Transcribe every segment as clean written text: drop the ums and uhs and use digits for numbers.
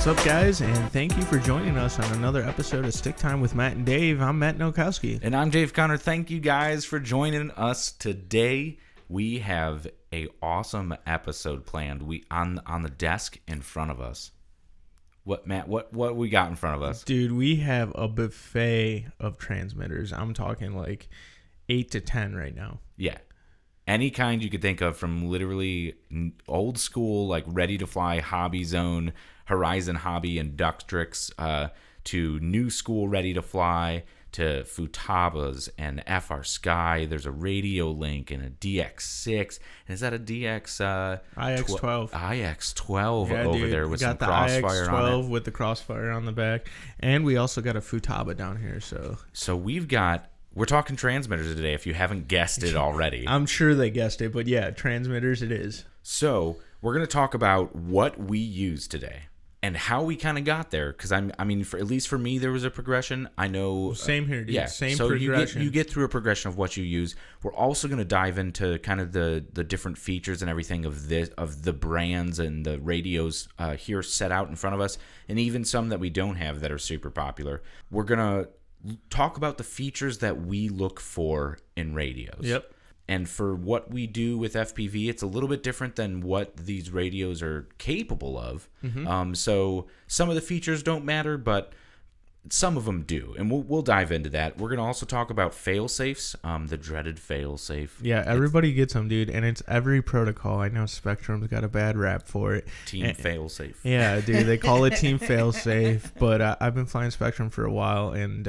up, guys? And thank you for joining us on another episode of Stick Time with Matt and Dave. I'm Matt Nowakowski. And I'm Dave Connor. Thank you guys for joining us today. We have a awesome episode planned. We on the desk in front of us. What, Matt? What we got in front of us? Dude, we have a buffet of transmitters. I'm talking like 8 to 10 right now. Yeah. Any kind you could think of, from literally old school, like ready to fly Hobby Zone, Horizon Hobby and Ductrix, to new school ready to fly, to Futabas and FR Sky. There's a Radio Link and a DX6. And is that a DX? IX12. IX12 yeah, over dude, there with we some got the crossfire IX12 on it. with the crossfire on the back. And we also got a Futaba down here. So we're talking transmitters today, if you haven't guessed it already. I'm sure they guessed it, but yeah, transmitters it is. So we're going to talk about what we use today and how we kind of got there. Because at least for me, there was a progression. I know. Same here, dude. Yeah. Same so progression. you get through a progression of what you use. We're also going to dive into kind of the different features and everything of the brands and the radios here set out in front of us, and even some that we don't have that are super popular. We're going to talk about the features that we look for in radios. Yep. And for what we do with FPV, it's a little bit different than what these radios are capable of. Mm-hmm. So some of the features don't matter, but some of them do. And we'll dive into that. We're going to also talk about fail-safes, the dreaded fail-safe. Yeah, everybody gets them, dude. And it's every protocol. I know Spectrum's got a bad rap for it. Team fail-safe. Yeah, dude. They call it Team fail-safe. But I've been flying Spectrum for a while, and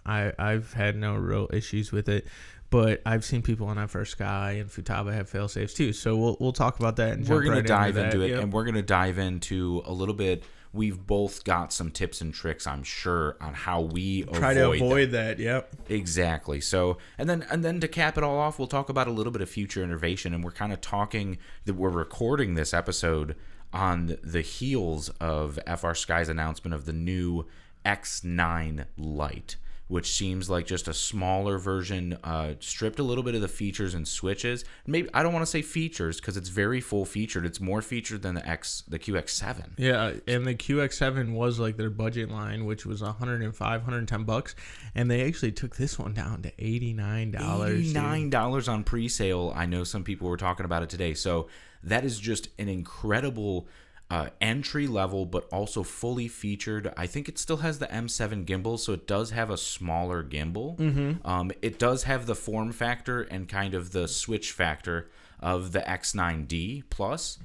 I've had no real issues with it. But I've seen people on FR Sky and Futaba have fail-safes too. So we'll talk about that. And we're going to dive into it, Yep. and we're going to dive into a little bit. We've both got some tips and tricks, I'm sure, on how we try to avoid that. Yep. Exactly. So, and then to cap it all off, we'll talk about a little bit of future innovation, and we're kind of talking that we're recording this episode on the heels of FR Sky's announcement of the new X9 Lite, which seems like just a smaller version, stripped a little bit of the features and switches. Maybe I don't want to say features because it's very full featured. It's more featured than the QX7. Yeah, and the QX7 was like their budget line, which was $110, and they actually took this one down to $89. $89 on pre-sale. I know some people were talking about it today. So that is just an incredible entry level, but also fully featured. I think it still has the M7 gimbal, so it does have a smaller gimbal. Mm-hmm. It does have the form factor and kind of the switch factor of the X9D Plus,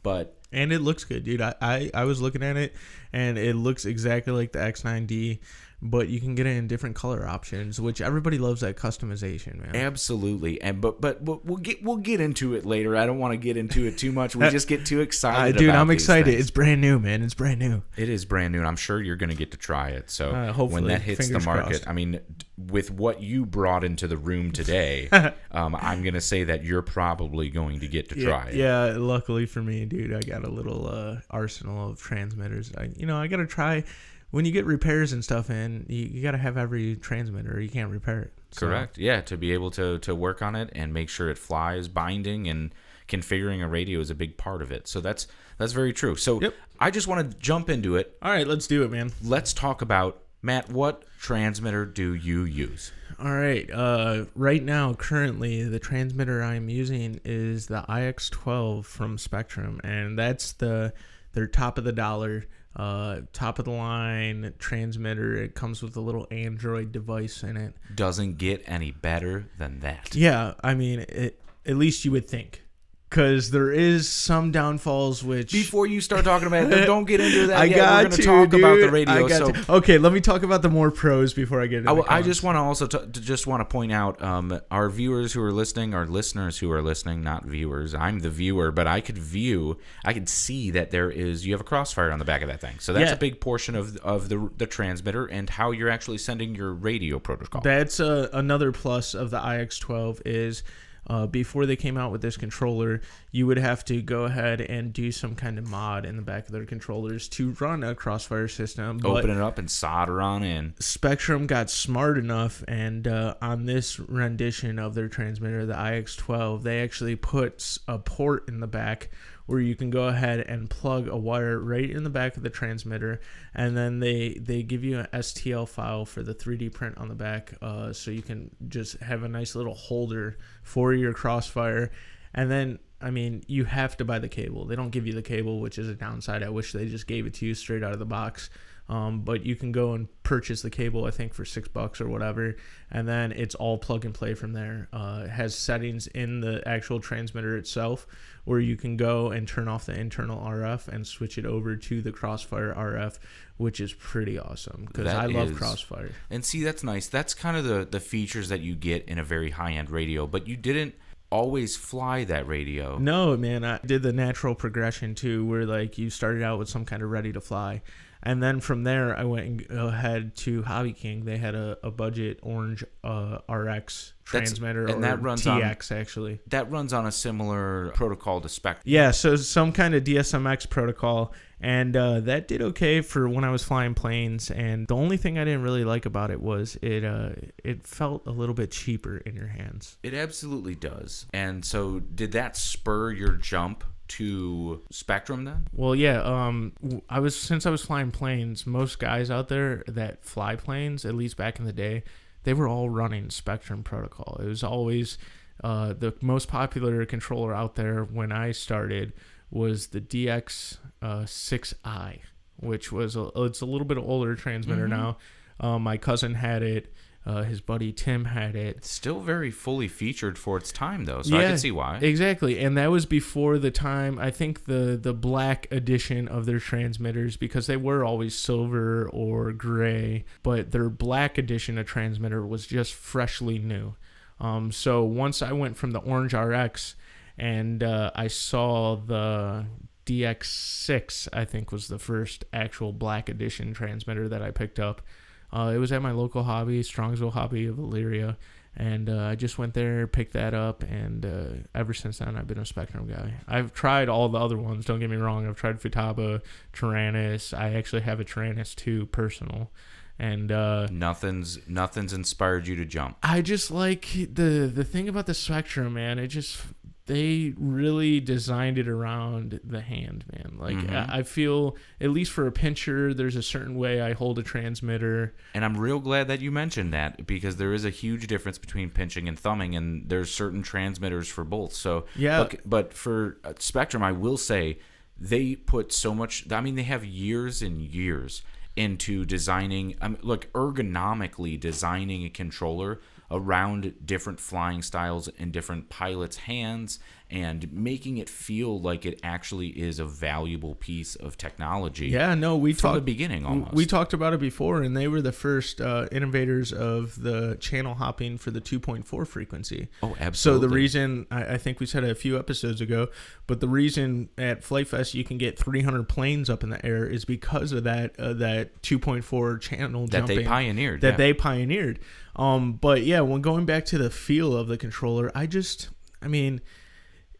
and it looks good, dude. I was looking at it, and it looks exactly like the X9D, but you can get it in different color options, which everybody loves that customization, man. Absolutely. And but we'll get into it later. I don't want to get into it too much. We just get too excited. Dude, about I'm excited. Things. It's brand new, man. It's brand new. It is brand new, and I'm sure you're going to get to try it. So hopefully, when that hits the market, crossed. With what you brought into the room today, I'm going to say that you're probably going to get to try it. Yeah, luckily for me, dude, I got a little arsenal of transmitters. I got to try. When you get repairs and stuff in, you got to have every transmitter, or you can't repair it. So. Correct. Yeah, to be able to work on it and make sure it flies, binding and configuring a radio is a big part of it. So that's very true. So yep. I just want to jump into it. All right, let's do it, man. Let's talk about, Matt, what transmitter do you use? All right. Right now, currently, the transmitter I'm using is the IX12 from Spectrum, and that's their top of the dollar. Top of the line transmitter. It comes with a little Android device in it. Doesn't get any better than that. Yeah, at least you would think. Because there is some downfalls, which... Before you start talking about it, don't get into that yet. We're going to talk about the radio. Okay, let me talk about the more pros before I get into the I just want to also point out our viewers who are listening, our listeners who are listening, not viewers. I'm the viewer, but I could see that you have a crossfire on the back of that thing. So that's a big portion of the transmitter and how you're actually sending your radio protocol. That's another plus of the IX12 is... before they came out with this controller, you would have to go ahead and do some kind of mod in the back of their controllers to run a Crossfire system. Open it up and solder on in. Spectrum got smart enough, and on this rendition of their transmitter, the IX12, they actually put a port in the back where you can go ahead and plug a wire right in the back of the transmitter, and then they give you an STL file for the 3D print on the back, so you can just have a nice little holder for your Crossfire. And then, I mean, you have to buy the cable. They don't give you the cable, which is a downside. I wish they just gave it to you straight out of the box. But you can go and purchase the cable, I think, for $6 or whatever, and then it's all plug and play from there. It has settings in the actual transmitter itself where you can go and turn off the internal RF and switch it over to the Crossfire RF, which is pretty awesome because I love Crossfire. And see, that's nice. That's kind of the features that you get in a very high-end radio, but you didn't always fly that radio. No, man, I did the natural progression too, where like you started out with some kind of ready to fly. And then from there, I went and ahead to Hobby King. They had a budget orange RX transmitter, and that runs TX actually. That runs on a similar protocol to Spectrum. Yeah, so some kind of DSMX protocol, and that did okay for when I was flying planes. And the only thing I didn't really like about it was it felt a little bit cheaper in your hands. It absolutely does. And so, did that spur your jump to Spectrum then? Well, yeah. Since I was flying planes, most guys out there that fly planes, at least back in the day, they were all running Spectrum protocol. It was always the most popular controller out there when I started was the DX6i, which was it's a little bit older transmitter now. My cousin had it. His buddy Tim had it. Still very fully featured for its time, though, so I can see why. Exactly, and that was before the time, I think, the black edition of their transmitters, because they were always silver or gray, but their black edition of transmitter was just freshly new. So once I went from the orange RX and I saw the DX6, I think was the first actual black edition transmitter that I picked up. It was at my local hobby, Strongsville Hobby of Elyria, and I just went there, picked that up, and ever since then I've been a Spectrum guy. I've tried all the other ones, don't get me wrong. I've tried Futaba, Taranis. I actually have a Taranis 2 personal, and nothing's inspired you to jump. I just like the thing about the Spectrum, man. They really designed it around the hand, man. Like, I feel, at least for a pincher, there's a certain way I hold a transmitter. And I'm real glad that you mentioned that, because there is a huge difference between pinching and thumbing, and there's certain transmitters for both. So, yeah. But for Spectrum, I will say, they put so much, I mean, they have years and years into designing, ergonomically designing a controller around different flying styles in different pilots' hands, and making it feel like it actually is a valuable piece of technology. Yeah, no, from the beginning almost. We talked about it before, and they were the first innovators of the channel hopping for the 2.4 frequency. Oh, absolutely. So the reason, I think we said it a few episodes ago, but the reason at Flight Fest you can get 300 planes up in the air is because of that 2.4 channel that jumping. They pioneered. They pioneered. But yeah, when going back to the feel of the controller,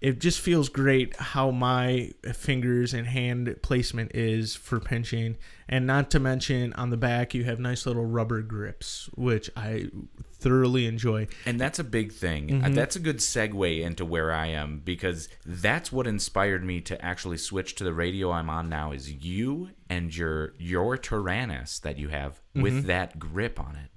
it just feels great how my fingers and hand placement is for pinching. And not to mention, on the back, you have nice little rubber grips, which I thoroughly enjoy. And that's a big thing. That's a good segue into where I am, because that's what inspired me to actually switch to the radio I'm on now, is you and your Taranis that you have with that grip on it.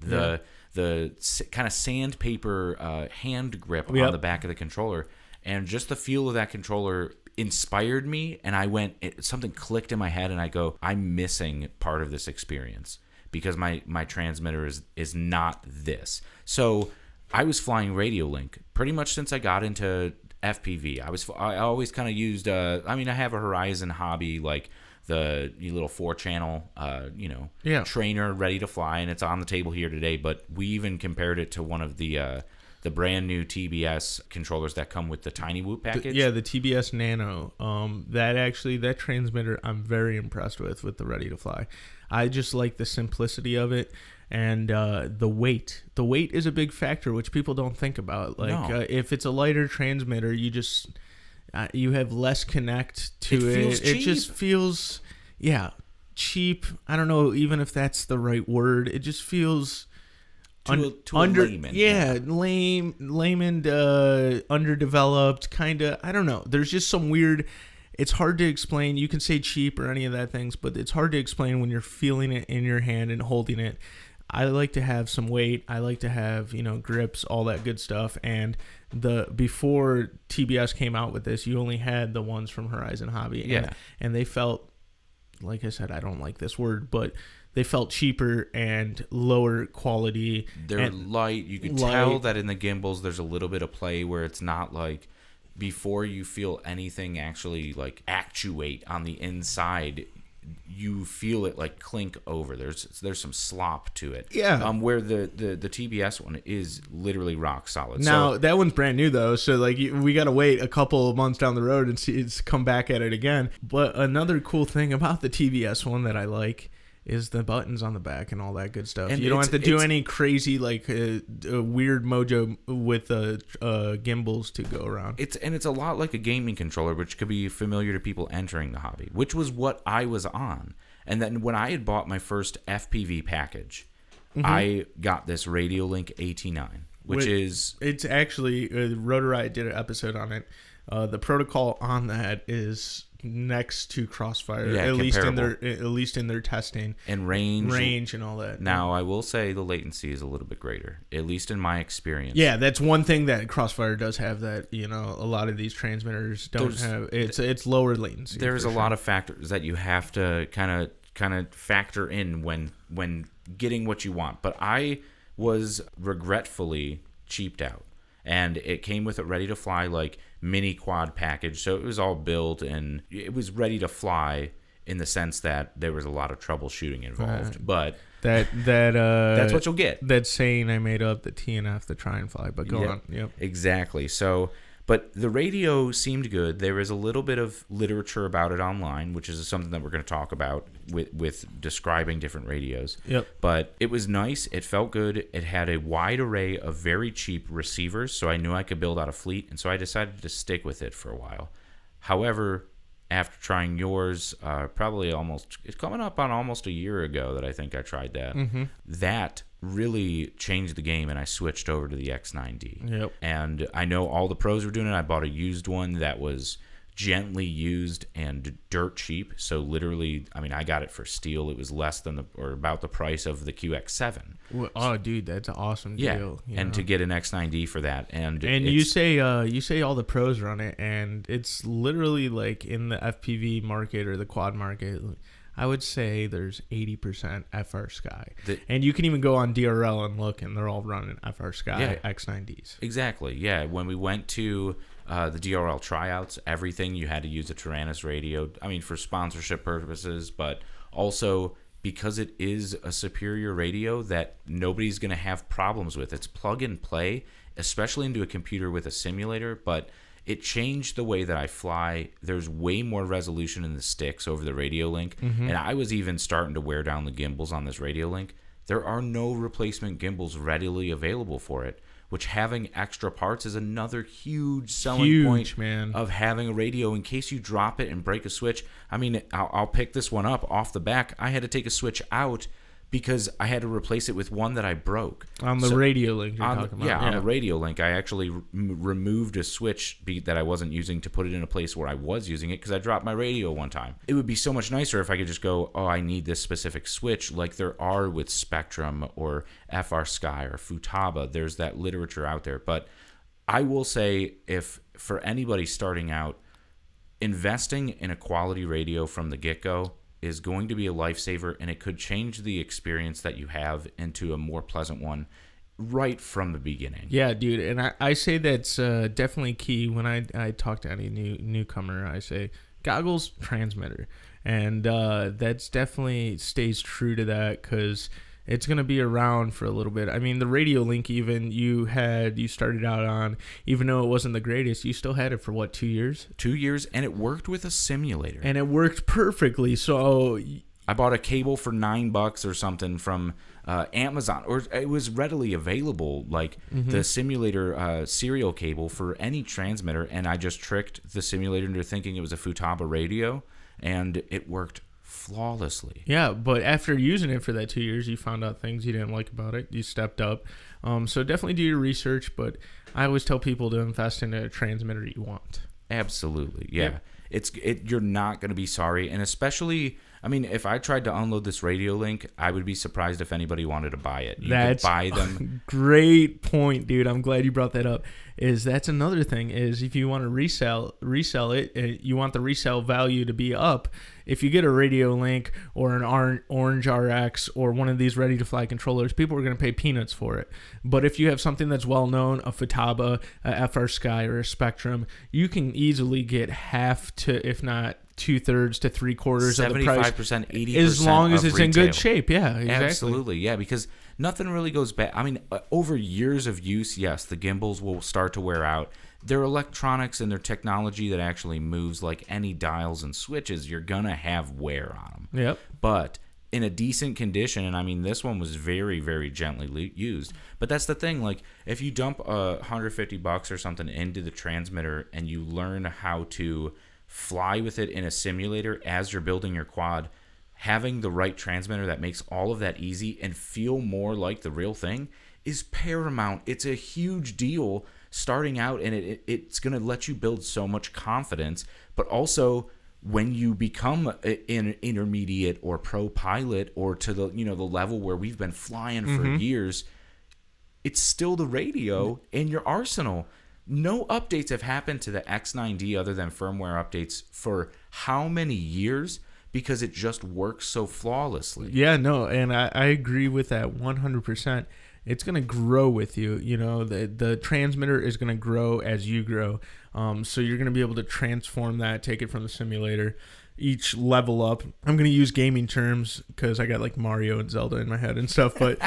The kind of sandpaper hand grip on the back of the controller. And just the feel of that controller inspired me, and I went, something clicked in my head, and I go, I'm missing part of this experience, because my transmitter is not this. So I was flying Radio Link pretty much since I got into FPV. I always kind of used, I have a Horizon hobby, like the little 4-channel, trainer ready to fly, and it's on the table here today, but we even compared it to one of the brand new TBS controllers that come with the Tiny Whoop package. The TBS Nano. That transmitter I'm very impressed with the Ready to Fly. I just like the simplicity of it, and the weight. The weight is a big factor, which people don't think about. If it's a lighter transmitter, you just you have less connect to it. It just feels cheap. I don't know even if that's the right word. It just feels to a layman. Lame and underdeveloped, kind of. I don't know. There's just some weird. it's hard to explain. You can say cheap or any of that things, but it's hard to explain when you're feeling it in your hand and holding it. I like to have some weight. I like to have, grips, all that good stuff. And before TBS came out with this, you only had the ones from Horizon Hobby. Yeah. And they felt, like I said, I don't like this word, but they felt cheaper and lower quality. They're light. You could tell that in the gimbals there's a little bit of play where it's not like before you feel anything actually like actuate on the inside, you feel it like clink over. There's some slop to it. Yeah. Where the TBS one is literally rock solid. Now that one's brand new though, so like we gotta wait a couple of months down the road and see it's come back at it again. But another cool thing about the TBS one that I like is the buttons on the back and all that good stuff. And you don't have to do any crazy like weird mojo with gimbals to go around. It's a lot like a gaming controller, which could be familiar to people entering the hobby, which was what I was on. And then when I had bought my first FPV package, I got this Radiolink AT9, which is... It's actually, Rotorite did an episode on it. The protocol on that is next to Crossfire, at least in their testing and range and all that. Now I will say the latency is a little bit greater, at least in my experience. Yeah, that's one thing that Crossfire does have that a lot of these transmitters don't have. It's lower latency. There's a lot of factors that you have to kind of factor in when getting what you want. But I was regretfully cheaped out. And it came with a ready to fly like mini quad package, so it was all built and it was ready to fly in the sense that there was a lot of troubleshooting involved. But that's what you'll get. That saying I made up, the TNF, the try and fly. But go on. Yep. Exactly. So, but the radio seemed good. There is a little bit of literature about it online, which is something that we're going to talk about with describing different radios. Yep. But it was nice. It felt good. It had a wide array of very cheap receivers, so I knew I could build out a fleet, and so I decided to stick with it for a while. However, after trying yours, it's coming up on almost a year ago that I think I tried that. That really changed the game, and I switched over to the X9D. Yep. And I know all the pros were doing it. I bought a used one that was gently used and dirt cheap. So literally, I mean, I got it for steel. It was less than about the price of the QX7. Well, oh, dude, that's an awesome deal. And to get an X9D for that, and you say all the pros run it, and it's literally like in the FPV market or the quad market, I would say there's 80% FR Sky. And you can even go on DRL and look, and they're all running FR Sky X9Ds. Exactly, yeah. When we went to the DRL tryouts, everything, you had to use a Taranis radio, I mean, for sponsorship purposes, but also because it is a superior radio that nobody's going to have problems with. It's plug and play, especially into a computer with a simulator, but it changed the way that I fly. There's way more resolution in the sticks over the Radiolink, and I was even starting to wear down the gimbals on this Radiolink. There are no replacement gimbals readily available for it, which having extra parts is another huge selling point of having a radio in case you drop it and break a switch. I mean, I'll pick this one up off the back. I had to take a switch out because I had to replace it with one that I broke. On the Radiolink you're talking about. Yeah, on the Radiolink. I actually removed a switch that I wasn't using to put it in a place where I was using it because I dropped my radio one time. It would be so much nicer if I could just go, oh, I need this specific switch like there are with Spectrum or FR Sky or Futaba. There's that literature out there. But I will say, if for anybody starting out, investing in a quality radio from the get-go is going to be a lifesaver, and it could change the experience that you have into a more pleasant one right from the beginning. Yeah, dude, and I say that's definitely key. When I talk to any newcomer, I say goggles, transmitter, and that's definitely stays true to that because it's going to be around for a little bit. I mean, the Radiolink, even you started out on, even though it wasn't the greatest, you still had it for what, 2 years? 2 years, and it worked with a simulator. And it worked perfectly. So I bought a cable for $9 or something from Amazon, or it was readily available, like the simulator serial cable for any transmitter, and I just tricked the simulator into thinking it was a Futaba radio, and it worked flawlessly. Yeah, but after using it for that 2 years, you found out things you didn't like about it. You stepped up. So definitely do your research, but I always tell people to invest in a transmitter you want. Absolutely, yeah. You're not going to be sorry. And especially, I mean, if I tried to unload this Radio Link, I would be surprised if anybody wanted to buy it. You could buy them. Great point, dude. I'm glad you brought that up. That's another thing is if you want to resell it, you want the resale value to be up. If you get a Radio Link or an Orange RX or one of these ready-to-fly controllers, people are going to pay peanuts for it. But if you have something that's well-known, a Futaba, a FR Sky, or a Spectrum, you can easily get half to, if not 2/3 to 3/4 of the price. 75%, 80%. As long as it's retail. in good shape. Yeah, exactly. Absolutely, yeah, because nothing really goes bad. I mean, over years of use, yes, the gimbals will start to wear out. Their electronics and their technology that actually moves like any dials and switches, you're going to have wear on them. Yep. But in a decent condition, and I mean, this one was very, very gently used. But that's the thing, like, if you dump $150 or something into the transmitter and you learn how to fly with it in a simulator as you're building your quad, having the right transmitter that makes all of that easy and feel more like the real thing is paramount. It's a huge deal starting out, and it's going to let you build so much confidence. But also, when you become an intermediate or pro pilot, or to the the level where we've been flying for years, it's still the radio in your arsenal. No updates have happened to the X9D other than firmware updates for how many years? Because it just works so flawlessly. Yeah, no, and I agree with that 100%. It's going to grow with you. The transmitter is going to grow as you grow. So you're going to be able to transform that, take it from the simulator, each level up. I'm going to use gaming terms because I got like Mario and Zelda in my head and stuff. But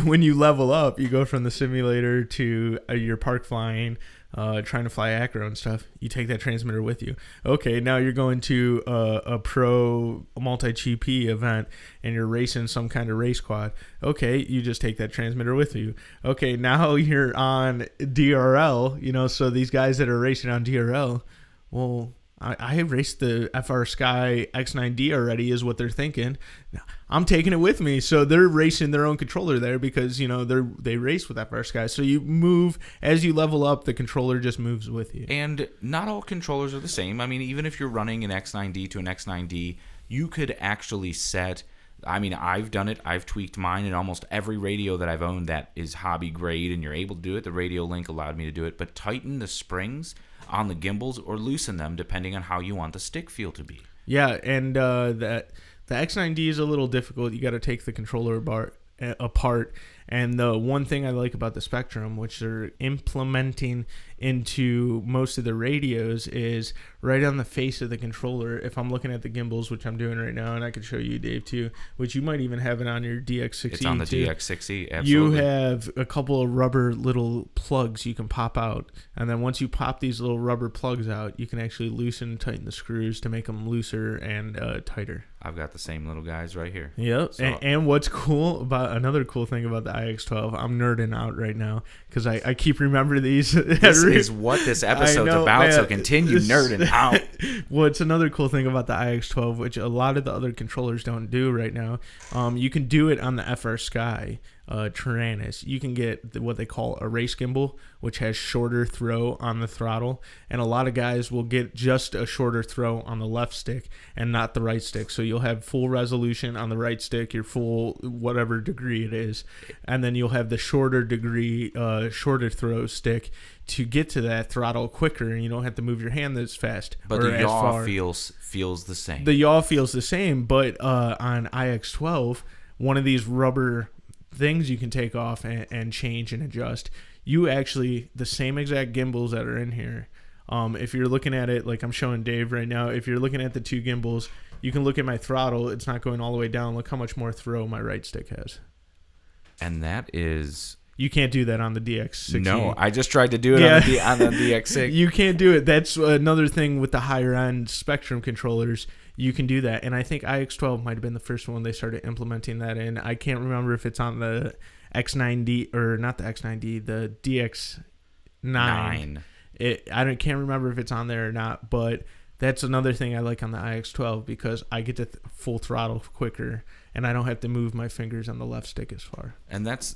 when you level up, you go from the simulator to your park flying, trying to fly acro and stuff. You take that transmitter with you. Okay, now you're going to a pro multi-GP event and you're racing some kind of race quad. Okay, you just take that transmitter with you. Okay, now you're on DRL, so these guys that are racing on DRL, well, I raced the FR Sky X9D already is what they're thinking. I'm taking it with me. So they're racing their own controller there because, they race with FR Sky. So you move, as you level up, the controller just moves with you. And not all controllers are the same. I mean, even if you're running an X9D to an X9D, you could actually set... I mean, I've done it. I've tweaked mine in almost every radio that I've owned that is hobby grade, and you're able to do it. The Radio Link allowed me to do it. But tighten the springs on the gimbals or loosen them depending on how you want the stick feel to be. Yeah, and the X9D is a little difficult. You got to take the controller apart. And the one thing I like about the Spectrum, which they're implementing into most of the radios, is right on the face of the controller. If I'm looking at the gimbals, which I'm doing right now, and I can show you, Dave, too, which you might even have it on your DX6E. It's on the too. DX6E, absolutely. You have a couple of rubber little plugs you can pop out. And then once you pop these little rubber plugs out, you can actually loosen and tighten the screws to make them looser and tighter. I've got the same little guys right here. Yep. So, and what's cool about another cool thing about the IX12, I'm nerding out right now because I keep remembering these. This is what this episode's about, man. So continue nerding out. What's another cool thing about the IX12, which a lot of the other controllers don't do right now, you can do it on the FR Sky Tyrannus. You can get what they call a race gimbal, which has shorter throw on the throttle, and a lot of guys will get just a shorter throw on the left stick and not the right stick. So you'll have full resolution on the right stick, your full whatever degree it is, and then you'll have the shorter degree, shorter throw stick to get to that throttle quicker, and you don't have to move your hand as fast. But the yaw feels the same. The yaw feels the same, but on IX12, one of these rubber things you can take off and change and adjust. You actually, the same exact gimbals that are in here, if you're looking at it like I'm showing Dave right now, if you're looking at the two gimbals, you can look at my throttle. It's not going all the way down. Look how much more throw my right stick has. And that is... You can't do that on the DX6. No, I just tried to do it on the DX6. You can't do it. That's another thing with the higher end Spectrum controllers. You can do that. And I think IX12 might have been the first one they started implementing that in. I can't remember if it's on the X9D or not the X9D, the DX9. Can't remember if it's on there or not, but that's another thing I like on the IX12 because I get to full throttle quicker and I don't have to move my fingers on the left stick as far. And that's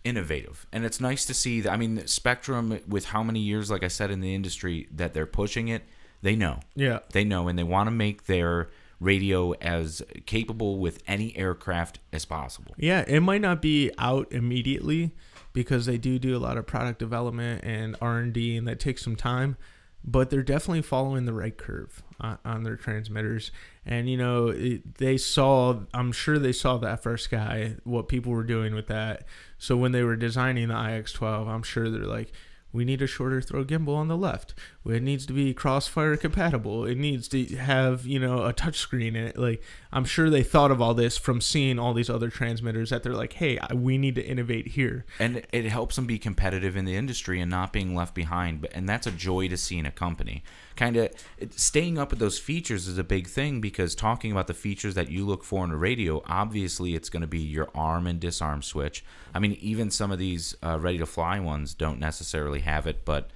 innovative. And it's nice to see that. I mean, Spectrum, with how many years, like I said, in the industry that they're pushing it, They know. Yeah. They know, and they want to make their radio as capable with any aircraft as possible. Yeah, it might not be out immediately because they do a lot of product development and R&D, and that takes some time, but they're definitely following the right curve on their transmitters. And, you know, I'm sure they saw the FR Sky, what people were doing with that. So when they were designing the IX-12, I'm sure they're like, we need a shorter throw gimbal on the left. It needs to be crossfire compatible. It needs to have, you know, a touch screen in it. Like, I'm sure they thought of all this from seeing all these other transmitters that they're like, hey, we need to innovate here. And it helps them be competitive in the industry and not being left behind. And that's a joy to see in a company. Kind of staying up with those features is a big thing, because talking about the features that you look for in a radio, obviously it's going to be your arm and disarm switch. I mean, even some of these ready-to-fly ones don't necessarily have it, but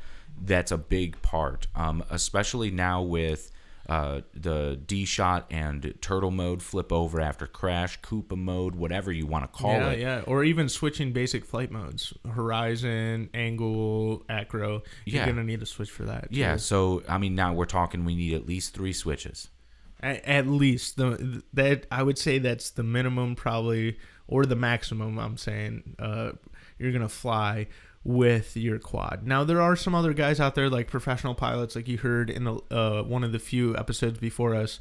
that's a big part, especially now with the D-Shot and turtle mode, flip over after crash, Koopa mode, whatever you want to call it. Yeah, or even switching basic flight modes, horizon, angle, acro. You're going to need a switch for that. Too. Yeah, so, I mean, now we're talking we need at least 3 switches. At least. That I would say that's the minimum probably, or the maximum, I'm saying, you're going to fly with your quad. Now, there are some other guys out there, like professional pilots, like you heard in the one of the few episodes before us,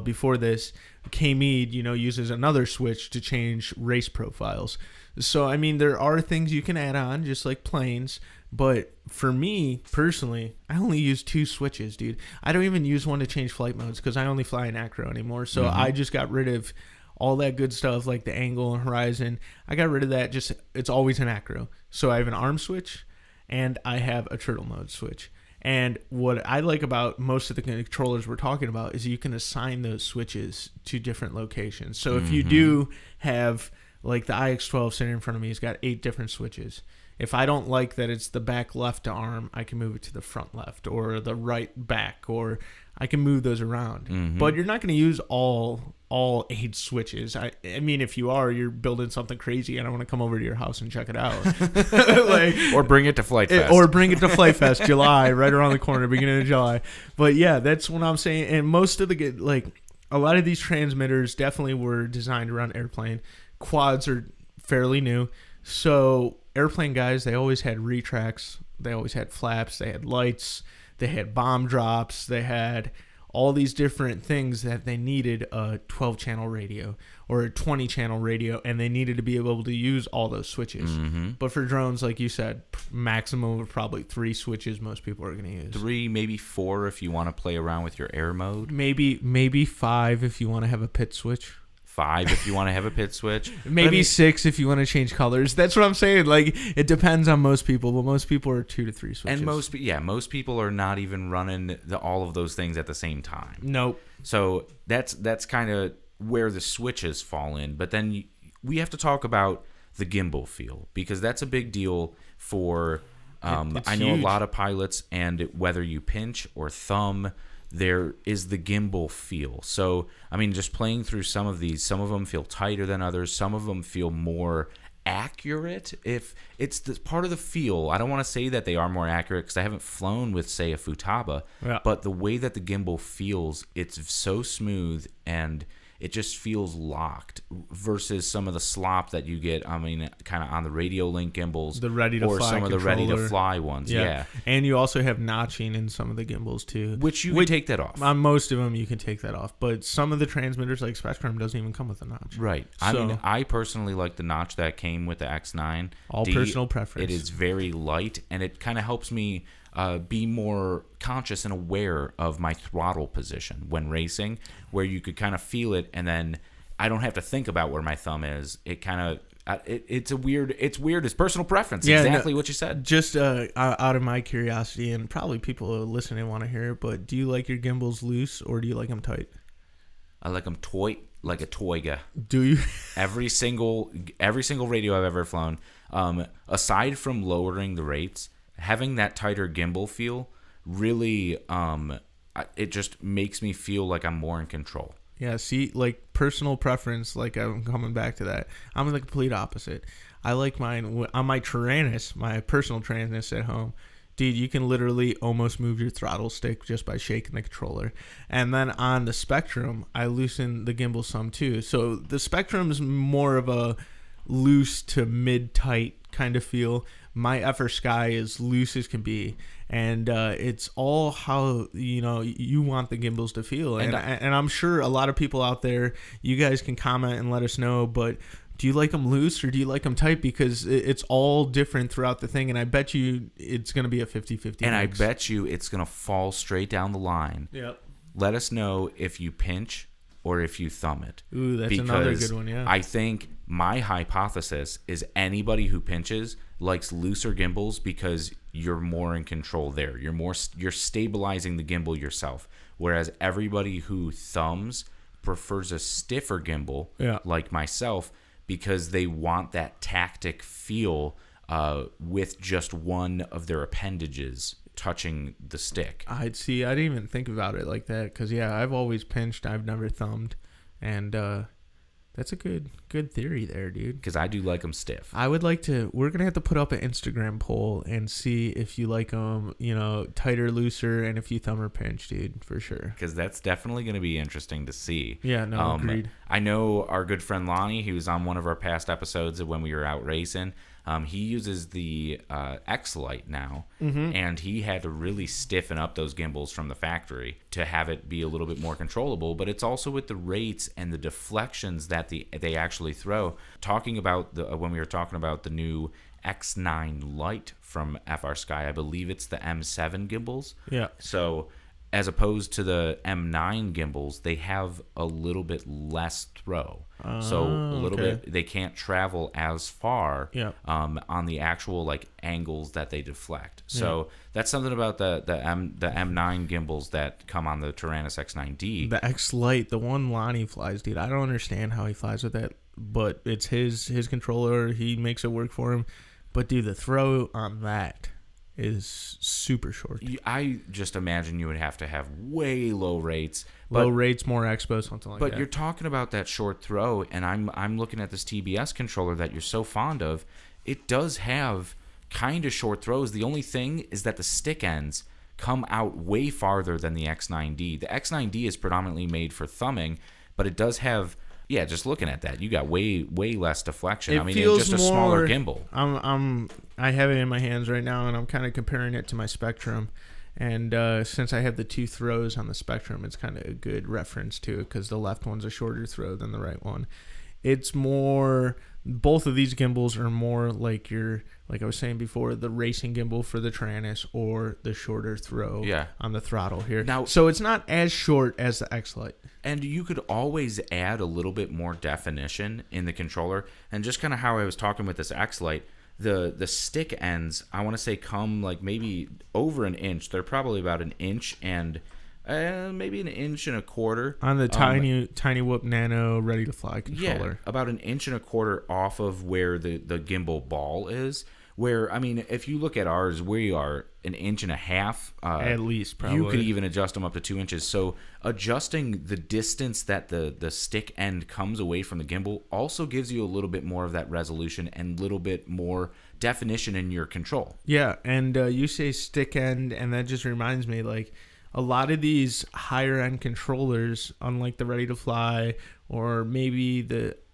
before this. K-Mead, you know, uses another switch to change race profiles. So, I mean, there are things you can add on, just like planes. But for me, personally, I only use 2 switches, dude. I don't even use one to change flight modes because I only fly in acro anymore. So I just got rid of all that good stuff like the angle and horizon. I got rid of that. Just it's always in acro. So I have an arm switch and I have a turtle mode switch. And what I like about most of the controllers we're talking about is you can assign those switches to different locations. So if you do have, like the IX-12 sitting in front of me, it's got 8 different switches. If I don't like that it's the back left arm, I can move it to the front left or the right back, or I can move those around. But you're not going to use all 8 switches. I mean, if you are, you're building something crazy, and I want to come over to your house and check it out. Or bring it to Flight Fest. Or bring it to Flight Fest, July, right around the corner, beginning of July. But yeah, that's what I'm saying. And most of a lot of these transmitters definitely were designed around airplane. Quads are fairly new. So airplane guys, they always had retracts. They always had flaps. They had lights. They had bomb drops. They had all these different things that they needed a 12-channel radio or a 20-channel radio, and they needed to be able to use all those switches. But for drones, like you said, maximum of probably 3 switches most people are going to use. 3, maybe 4 if you want to play around with your air mode. Maybe 5 if you want to have a pit switch. 5 if you want to have a pit switch. Maybe 6 if you want to change colors. That's what I'm saying. Like, it depends on most people, but most people are 2 to 3 switches. And most people are not even running all of those things at the same time. Nope. So that's kind of where the switches fall in. But then we have to talk about the gimbal feel, because that's a big deal for I know huge. A lot of pilots, and whether you pinch or thumb, there is the gimbal feel. So, I mean, just playing through some of these, some of them feel tighter than others. Some of them feel more accurate. If it's the part of the feel, I don't want to say that they are more accurate because I haven't flown with, say, a Futaba. Yeah. But the way that the gimbal feels, it's so smooth and it just feels locked versus some of the slop that you get, I mean, kind of on the Radio Link gimbals. The ready-to-fly or some controller. of the ready-to-fly ones, yeah. And you also have notching in some of the gimbals, too. Which you can take that off. On most of them, you can take that off. But some of the transmitters, like Spectrum, doesn't even come with a notch. Right. I mean, I personally like the notch that came with the X9. All personal preference. It is very light, and it kind of helps me be more conscious and aware of my throttle position when racing, where you could kind of feel it, and then I don't have to think about where my thumb is. It kind of it's weird. It's personal preference. Yeah, exactly what you said. Just out of my curiosity, and probably people listening want to hear it, but do you like your gimbals loose or do you like them tight? I like them tight, like a Toyga. Do you? Every single radio I've ever flown, aside from lowering the rates, having that tighter gimbal feel really, it just makes me feel like I'm more in control. Yeah, see, like personal preference, like I'm coming back to that. I'm the complete opposite. I like mine on my Taranis, my personal Taranis at home. Dude, you can literally almost move your throttle stick just by shaking the controller. And then on the Spectrum, I loosen the gimbal some too. So the Spectrum's more of a loose to mid-tight kind of feel. My FrSky is loose as can be. And it's all how, you want the gimbals to feel. And I'm sure a lot of people out there, you guys can comment and let us know, but do you like them loose or do you like them tight? Because it's all different throughout the thing, and I bet you it's going to be a 50-50 And mix. I bet you it's going to fall straight down the line. Yep. Let us know if you pinch or if you thumb it. Ooh, that's another good one, yeah. I think my hypothesis is anybody who pinches likes looser gimbals because you're more in control there. You're stabilizing the gimbal yourself, whereas everybody who thumbs prefers a stiffer gimbal, like myself, because they want that tactic feel with just one of their appendages touching the stick. I didn't even think about it like that because, I've always pinched. I've never thumbed. And that's a good theory there, dude. Because I do like them stiff. We're going to have to put up an Instagram poll and see if you like them, tighter, looser, and if you thumb or pinch, dude, for sure. Because that's definitely going to be interesting to see. Yeah, no, agreed. I know our good friend Lonnie, he was on one of our past episodes when we were out racing. He uses the X-Lite now, and he had to really stiffen up those gimbals from the factory to have it be a little bit more controllable. But it's also with the rates and the deflections that they actually throw. Talking about when we were talking about the new X9 Lite from FrSky, I believe it's the M7 gimbals. Yeah. So as opposed to the M9 gimbals, they have a little bit less throw. So a little bit, they can't travel as far on the actual angles that they deflect. So that's something about the M9 gimbals that come on the Taranis X9D. The X-Lite, the one Lonnie flies, dude. I don't understand how he flies with that, but it's his controller. He makes it work for him. But dude, the throw on that is super short. I just imagine you would have to have way low rates. Low rates, more expo, something like that. But you're talking about that short throw, and I'm looking at this TBS controller that you're so fond of. It does have kind of short throws. The only thing is that the stick ends come out way farther than the X9D. The X9D is predominantly made for thumbing, but it does have... Yeah, just looking at that, you got way less deflection. It's just a smaller gimbal. I have it in my hands right now, and I'm kind of comparing it to my Spectrum. And since I have the two throws on the Spectrum, it's kind of a good reference to it because the left one's a shorter throw than the right one. It's more... Both of these gimbals are more like like I was saying before, the racing gimbal for the Taranis or the shorter throw on the throttle here. Now, so it's not as short as the X-Lite. And you could always add a little bit more definition in the controller. And just kind of how I was talking with this X-Lite, the stick ends, I want to say come maybe over an inch. They're probably about an inch and... maybe an inch and a quarter on the tiny Whoop Nano ready to fly controller. Yeah, about an inch and a quarter off of where the gimbal ball is. Where if you look at ours, we are an inch and a half at least. Probably you could even adjust them up to 2 inches. So adjusting the distance that the stick end comes away from the gimbal also gives you a little bit more of that resolution and a little bit more definition in your control. Yeah, and you say stick end, and that just reminds me a lot of these higher end controllers, unlike the Ready to Fly or maybe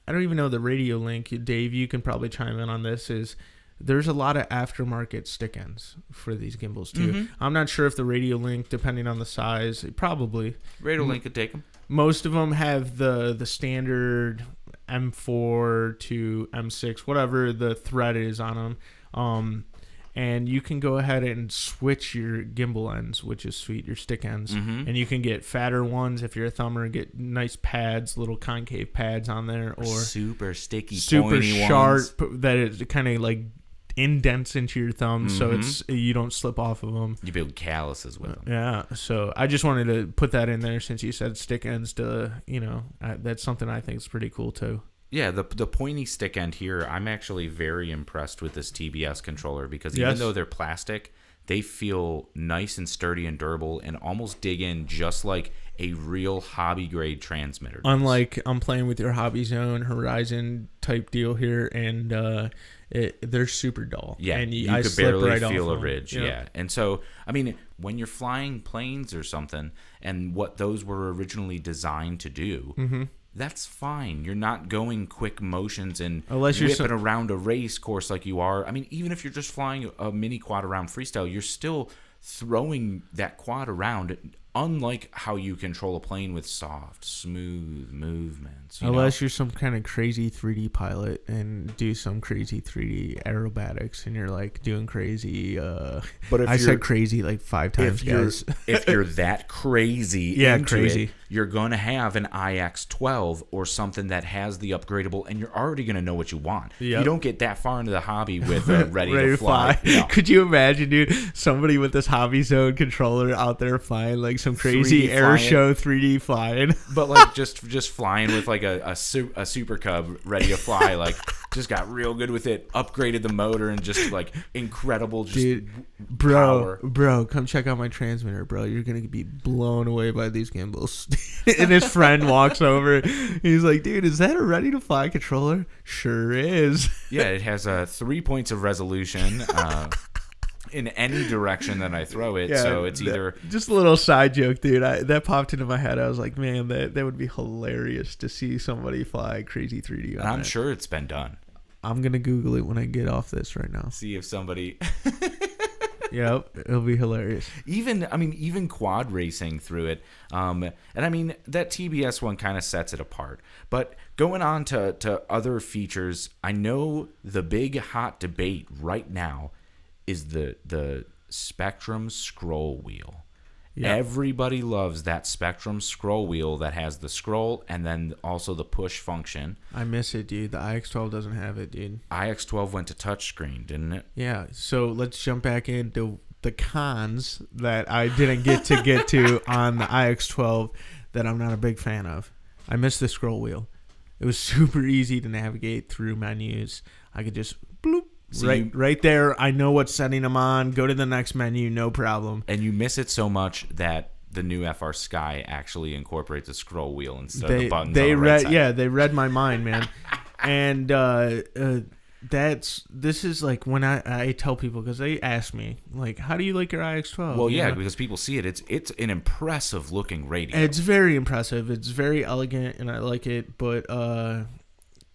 I don't even know the Radio Link. Dave, you can probably chime in on this. There's a lot of aftermarket stick ends for these gimbals too. Mm-hmm. I'm not sure if the Radio Link, depending on the size, probably Radio Link could take them. Most of them have the standard M4 to M6, whatever the thread is on them. And you can go ahead and switch your gimbal ends, which is sweet, your stick ends. Mm-hmm. And you can get fatter ones if you're a thumber, get nice pads, little concave pads on there. Or super sticky, super sharp ones. That it kind of indents into your thumb, so you don't slip off of them. You build calluses with them. Yeah, so I just wanted to put that in there since you said stick ends that's something I think is pretty cool too. Yeah, the pointy stick end here, I'm actually very impressed with this TBS controller because even though they're plastic, they feel nice and sturdy and durable and almost dig in just like a real hobby grade transmitter does. Unlike I'm playing with your Hobby Zone Horizon type deal here, and they're super dull. Yeah, and you I could slip barely right feel off a them. ridge. Yeah. And so, I mean, when you're flying planes or something, and what those were originally designed to do, that's fine. You're not going quick motions and Unless you're whipping around a race course like you are. I mean, even if you're just flying a mini quad around freestyle, you're still throwing that quad around, unlike how you control a plane with soft, smooth movements. Unless you're some kind of crazy 3D pilot and do some crazy 3D aerobatics, and you're like doing crazy. But if I said crazy like 5 times, guys. If you're that crazy, Yeah, into crazy. it, you're gonna have an IX-12 or something that has the upgradable, and you're already gonna know what you want. Yep. You don't get that far into the hobby with ready to fly. No. Could you imagine, dude? Somebody with this Hobby Zone controller out there flying like some crazy 3D air flying. show 3D flying. But like just flying with like a Super Cub ready to fly, like just got real good with it, upgraded the motor, and just like incredible, just Dude, power. bro, come check out my transmitter, bro. You're gonna be blown away by these gimbals. And his friend walks over. He's like, dude, is that a ready to fly controller? Sure is. Yeah, it has 3 points of resolution. In any direction that I throw it, so it's either just a little side joke, dude. That popped into my head. I was like, man, that would be hilarious to see somebody fly crazy 3D. and I'm sure it's been done. I'm gonna Google it when I get off this right now. See if somebody Yep, it'll be hilarious. even quad racing through it. And I mean that TBS one kind of sets it apart. But going on to other features, I know the big hot debate right now is the Spectrum scroll wheel. Yeah. Everybody loves that Spectrum scroll wheel that has the scroll and then also the push function. I miss it, dude. The IX-12 doesn't have it, dude. IX-12 went to touchscreen, didn't it? Yeah, so let's jump back into the cons that I didn't get to on the IX-12 that I'm not a big fan of. I miss the scroll wheel. It was super easy to navigate through menus. I could just bloop. So right there, I know what setting I'm on. Go to the next menu, no problem. And you miss it so much that the new FR Sky actually incorporates a scroll wheel instead of the buttons on the right side. Yeah, they read my mind, man. And this is like when I tell people, because they ask me, like, how do you like your IX-12? Well, yeah, because people see it. It's an impressive looking radio. It's very impressive. It's very elegant, and I like it. But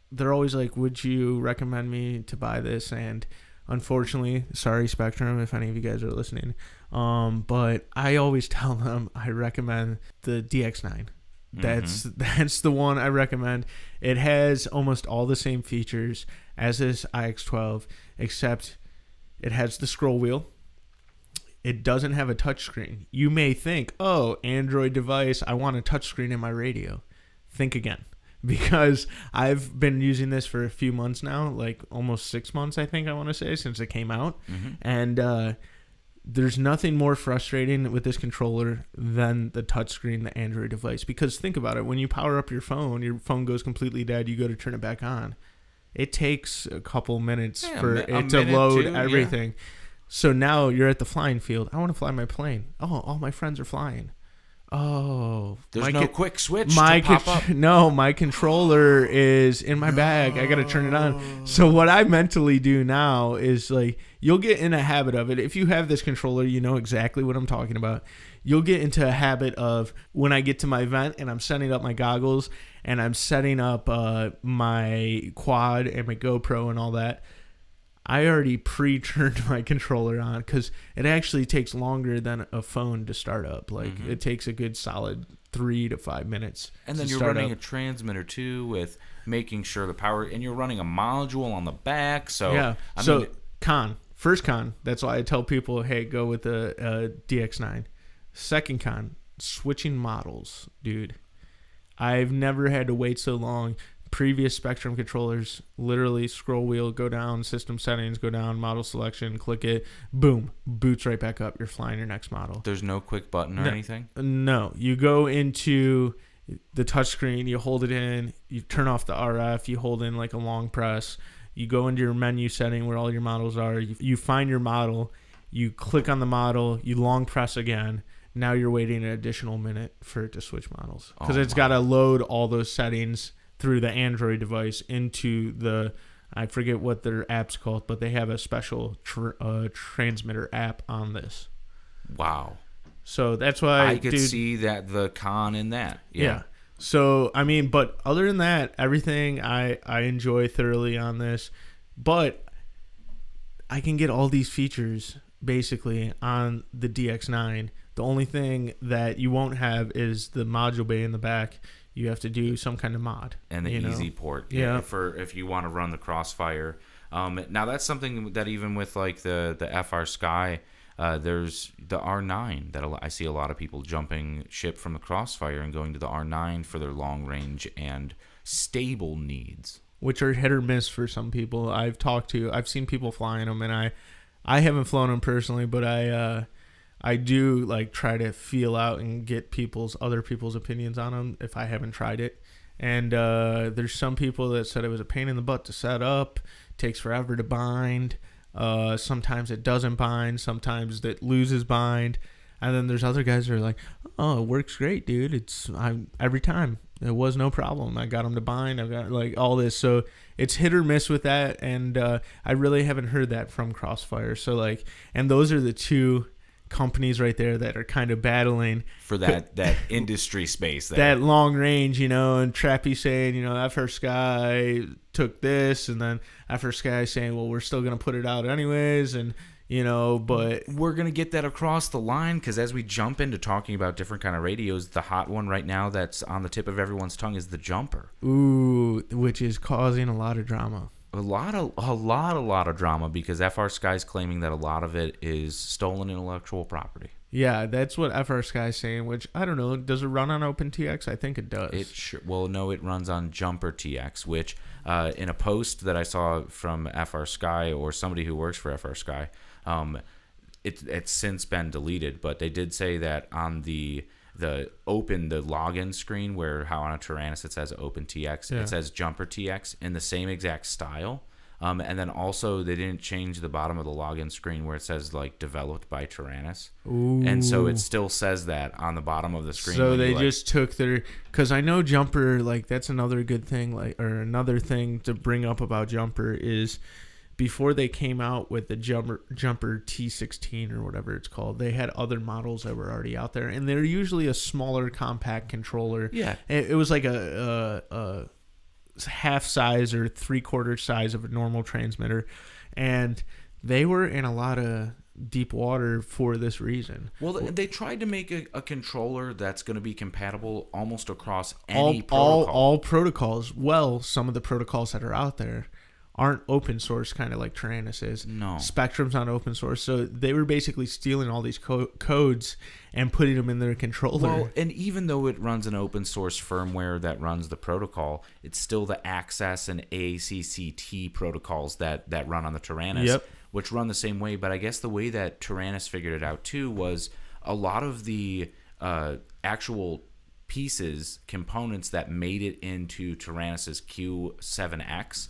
they're always like, would you recommend me to buy this? And unfortunately, sorry, Spectrum, if any of you guys are listening, but I always tell them I recommend the DX9. That's the one I recommend. It has almost all the same features as this IX-12, except it has the scroll wheel. It doesn't have a touchscreen. You may think, oh, Android device, I want a touchscreen in my radio. Think again. Because I've been using this for a few months now, like almost 6 months, I think I want to say, since it came out. And there's nothing more frustrating with this controller than the touchscreen, the Android device. Because think about it. When you power up your phone goes completely dead. You go to turn it back on. It takes a couple minutes for it to load everything. Yeah. So now you're at the flying field. I want to fly my plane. Oh, all my friends are flying. Oh, there's no quick switch to pop up. No, my controller is in my bag. I got to turn it on. So what I mentally do now is, like, you'll get in a habit of it. If you have this controller, you know exactly what I'm talking about. You'll get into a habit of, when I get to my event and I'm setting up my goggles and I'm setting up my quad and my GoPro and all that, I already pre-turned my controller on, because it actually takes longer than a phone to start up. Like, it takes a good solid 3 to 5 minutes. And then you're running a transmitter too, with making sure the power, and you're running a module on the back. So yeah. First con. That's why I tell people, hey, go with the DX9. Second con, switching models, dude. I've never had to wait so long. Previous Spectrum controllers, literally scroll wheel, go down, system settings, go down, model selection, click it, boom, boots right back up. You're flying your next model. There's no quick button or anything? No. You go into the touchscreen, you hold it in, you turn off the RF, you hold in like a long press, you go into your menu setting where all your models are, you find your model, you click on the model, you long press again. Now you're waiting an additional minute for it to switch models, because it's got to load all those settings through the Android device into the I forget what their app's called, but they have a special transmitter app on this. Wow. So that's why I could see that the con in that. Yeah. So, I mean, but other than that, everything I enjoy thoroughly on this. But I can get all these features basically on the DX9. The only thing that you won't have is the module bay in the back. You have to do some kind of mod. And the easy port. Yeah. For if you want to run the Crossfire. Now, that's something that even with like the FR Sky, there's the R9 that I see a lot of people jumping ship from the Crossfire and going to the R9 for their long range and stable needs, which are hit or miss for some people. I've seen people flying them, and I haven't flown them personally, but I do like try to feel out and get other people's opinions on them if I haven't tried it. And there's some people that said it was a pain in the butt to set up, takes forever to bind. Sometimes it doesn't bind, sometimes it loses bind, and then there's other guys that are like, "Oh, it works great, dude. Every time it was no problem. I got them to bind. I've got like all this." So it's hit or miss with that, and I really haven't heard that from Crossfire. So like, and those are the two companies right there that are kind of battling for that industry space there. That long range, and Trappy saying, FR Sky took this, and then FR Sky saying, well, we're still going to put it out anyways, and but we're going to get that across the line, because as we jump into talking about different kind of radios, the hot one right now that's on the tip of everyone's tongue is the Jumper. Ooh, which is causing a lot of drama. A lot of drama, because FR Sky's claiming that a lot of it is stolen intellectual property. Yeah, that's what FR Sky's saying, which I don't know. Does it run on OpenTX? I think it does. Well, no, it runs on Jumper TX, which in a post that I saw from FR Sky or somebody who works for FR Sky, it's since been deleted, but they did say that on the login screen, where how on a Taranis it says OpenTX, it says Jumper TX in the same exact style. And then also they didn't change the bottom of the login screen where it says like developed by Taranis. Ooh. And so it still says that on the bottom of the screen. So they just took because I know Jumper, like that's another good thing, or another thing to bring up about Jumper is before they came out with the Jumper T16 or whatever it's called, they had other models that were already out there, and they're usually a smaller compact controller. Yeah. It was like a half size or 3/4 size of a normal transmitter, and they were in a lot of deep water for this reason. Well, they tried to make a controller that's going to be compatible almost across any protocol. All protocols. Well, some of the protocols that are out there aren't open source, kind of like Taranis is. No. Spectrum's not open source. So they were basically stealing all these codes and putting them in their controller. Well, and even though it runs an open source firmware that runs the protocol, it's still the Access and AACCT protocols that run on the Taranis, which run the same way. But I guess the way that Taranis figured it out too was a lot of the actual pieces, components that made it into Taranis's Q7X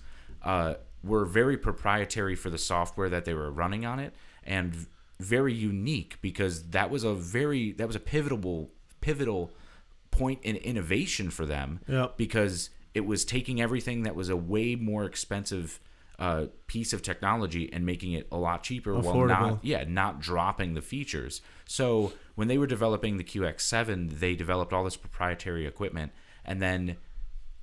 were very proprietary for the software that they were running on it, and very unique, because that was a pivotal point in innovation for them. Because it was taking everything that was a way more expensive piece of technology and making it a lot cheaper, affordable, while not dropping the features. So when they were developing the QX7, they developed all this proprietary equipment, and then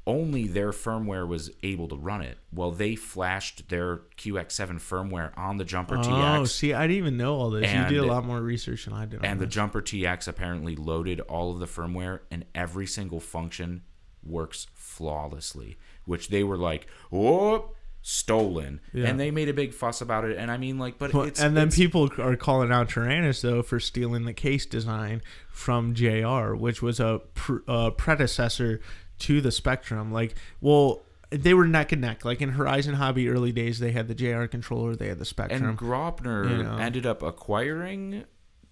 only their firmware was able to run it. Well, they flashed their QX7 firmware on the Jumper TX. Oh, see, I didn't even know all this. You did a lot more research than I did. And the Jumper TX apparently loaded all of the firmware, and every single function works flawlessly, which they were like, whoop, stolen. Yeah. And they made a big fuss about it. And I mean, like, then people are calling out Taranis, though, for stealing the case design from JR, which was a predecessor to the Spectrum. Like, well, they were neck and neck. Like in Horizon Hobby early days, they had the JR controller, they had the Spectrum. And Graupner ended up acquiring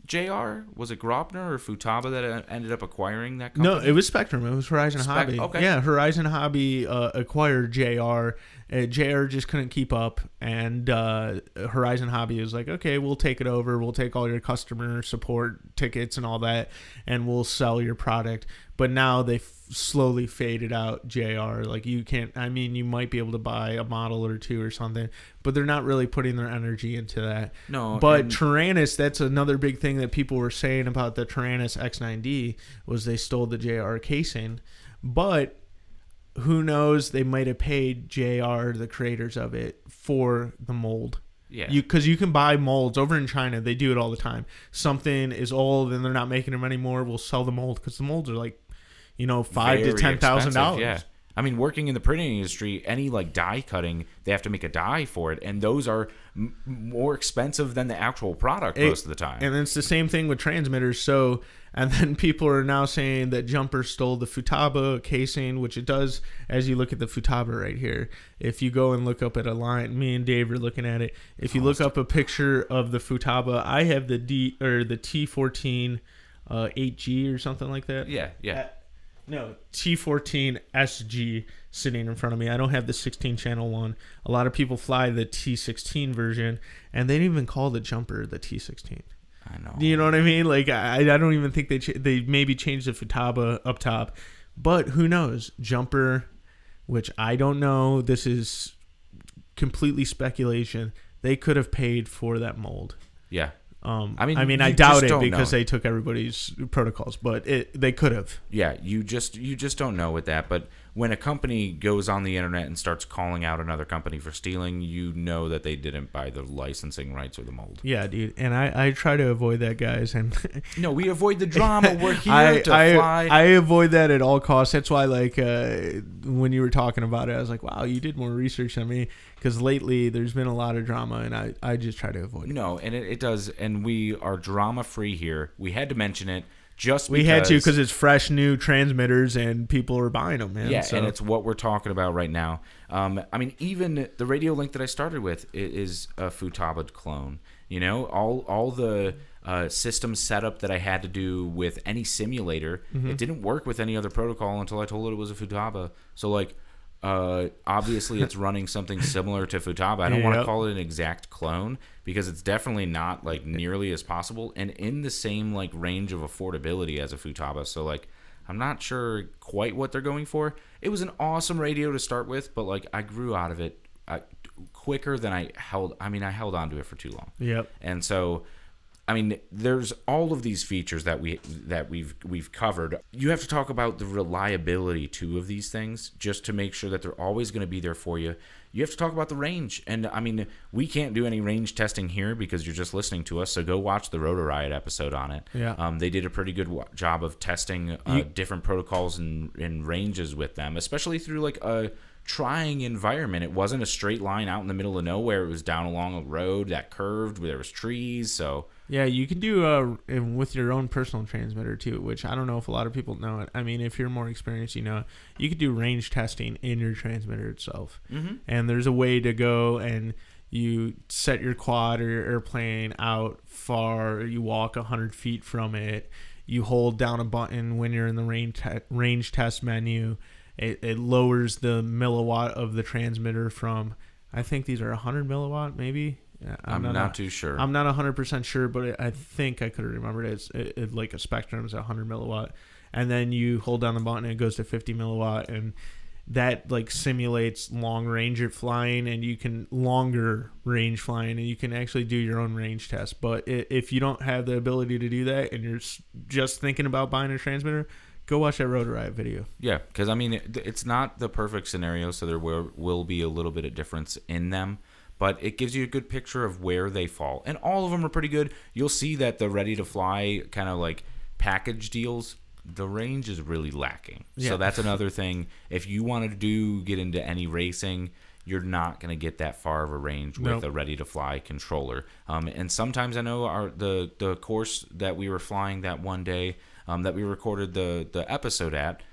JR. Was it Graupner or Futaba that ended up acquiring that company? No, it was Spectrum. It was Horizon Hobby. Okay. Yeah, Horizon Hobby acquired JR, JR just couldn't keep up, and Horizon Hobby was like, okay, we'll take it over. We'll take all your customer support tickets and all that, and we'll sell your product. But now they slowly faded out JR. Like, you can't, I mean, you might be able to buy a model or two or something, but they're not really putting their energy into that. No. But Tyrannus, that's another big thing that people were saying about the Tyrannus X9D, was they stole the JR casing. But who knows, they might have paid JR, the creators of it, for the mold. Yeah. Because you can buy molds over in China. They do it all the time. Something is old and they're not making them anymore. We'll sell the mold because the molds are like, $5,000 to $10,000. Yeah. I mean, working in the printing industry, any like die cutting, they have to make a die for it, and those are more expensive than the actual product most of the time. And it's the same thing with transmitters. So, and then people are now saying that Jumper stole the Futaba casing, which it does. As you look at the Futaba right here, if you go and look up at a line, me and Dave are looking at it. If you look up a picture of the Futaba, I have the T14 8G or something like that. Yeah. No, T14 SG sitting in front of me. I don't have the 16 channel one. A lot of people fly the T16 version, and they didn't even call the Jumper the T16. I know. You know what I mean? Like, I don't even think they maybe changed the Futaba up top, but who knows? Jumper, which I don't know. This is completely speculation. They could have paid for that mold. Yeah. I doubt it because they took everybody's protocols, but they could have. Yeah, you just don't know with that. But when a company goes on the internet and starts calling out another company for stealing, you know that they didn't buy the licensing rights or the mold. Yeah, dude. And I try to avoid that, guys. And no, we avoid the drama. We're here to fly. I avoid that at all costs. That's why, like, when you were talking about it, I was like, wow, you did more research than me. Because lately there's been a lot of drama, and I just try to avoid it. No, and it does. And we are drama-free here. We had to mention it. We had to because it's fresh, new transmitters, and people are buying them, man. Yeah, and it's what we're talking about right now. Even the Radio Link that I started with is a Futaba clone. All the system setup that I had to do with any simulator, it didn't work with any other protocol until I told it was a Futaba. So, like, obviously it's running something similar to Futaba. I don't want to call it an exact clone because it's definitely not like nearly as possible and in the same like range of affordability as a Futaba. So like I'm not sure quite what they're going for. It was an awesome radio to start with, but like I grew out of it quicker than I held on to it for too long. Yep. And so there's all of these features that we've covered. You have to talk about the reliability too of these things, just to make sure that they're always going to be there for you. You have to talk about the range, and we can't do any range testing here because you're just listening to us. So go watch the Rotor Riot episode on it. Yeah. They did a pretty good job of testing different protocols and ranges with them, especially through like a trying environment. It wasn't a straight line out in the middle of nowhere. It was down along a road that curved where there was trees. So yeah, you can do with your own personal transmitter too, which I don't know if a lot of people know it. I mean, if you're more experienced, you could do range testing in your transmitter itself. Mm-hmm. And there's a way to go and you set your quad or your airplane out far. You walk 100 feet from it. You hold down a button when you're in the range test menu. It lowers the milliwatt of the transmitter from, I think these are 100 milliwatt maybe. I'm not too sure. I'm not 100% sure, but I think I could have remembered it like a Spectrum's 100 milliwatt. And then you hold down the button and it goes to 50 milliwatt. And that like simulates long range flying, and you can longer range flying, and you can actually do your own range test. But if you don't have the ability to do that and you're just thinking about buying a transmitter, go watch that Rotor Riot video. Yeah, because it's not the perfect scenario, so there will be a little bit of difference in them. But it gives you a good picture of where they fall. And all of them are pretty good. You'll see that the ready-to-fly kind of like package deals, the range is really lacking. Yeah. So that's another thing. If you wanted to get into any racing, you're not going to get that far of a range with a ready-to-fly controller. And sometimes I know the course that we were flying that one day that we recorded the episode at,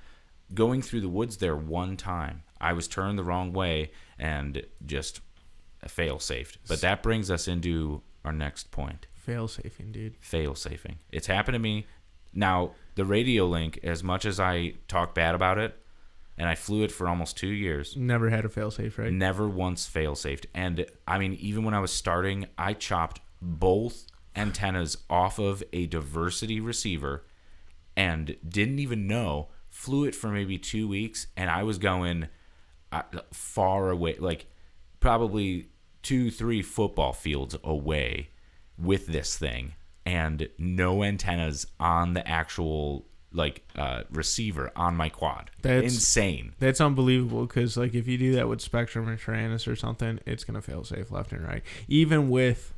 going through the woods there one time, I was turned the wrong way and just fail-safed. But that brings us into our next point. Fail-safing, dude. Fail-safing. It's happened to me. Now, the Radio Link, as much as I talk bad about it, and I flew it for almost 2 years. Never had a failsafe, right? Never once fail-safed. And I mean, even when I was starting, I chopped both antennas off of a diversity receiver and didn't even know. Flew it for maybe 2 weeks, and I was going far away, like probably 2-3 football fields away with this thing, and no antennas on the actual receiver on my quad. That's insane. That's unbelievable, because like if you do that with Spectrum or Taranis or something, it's gonna fail safe left and right. Even with,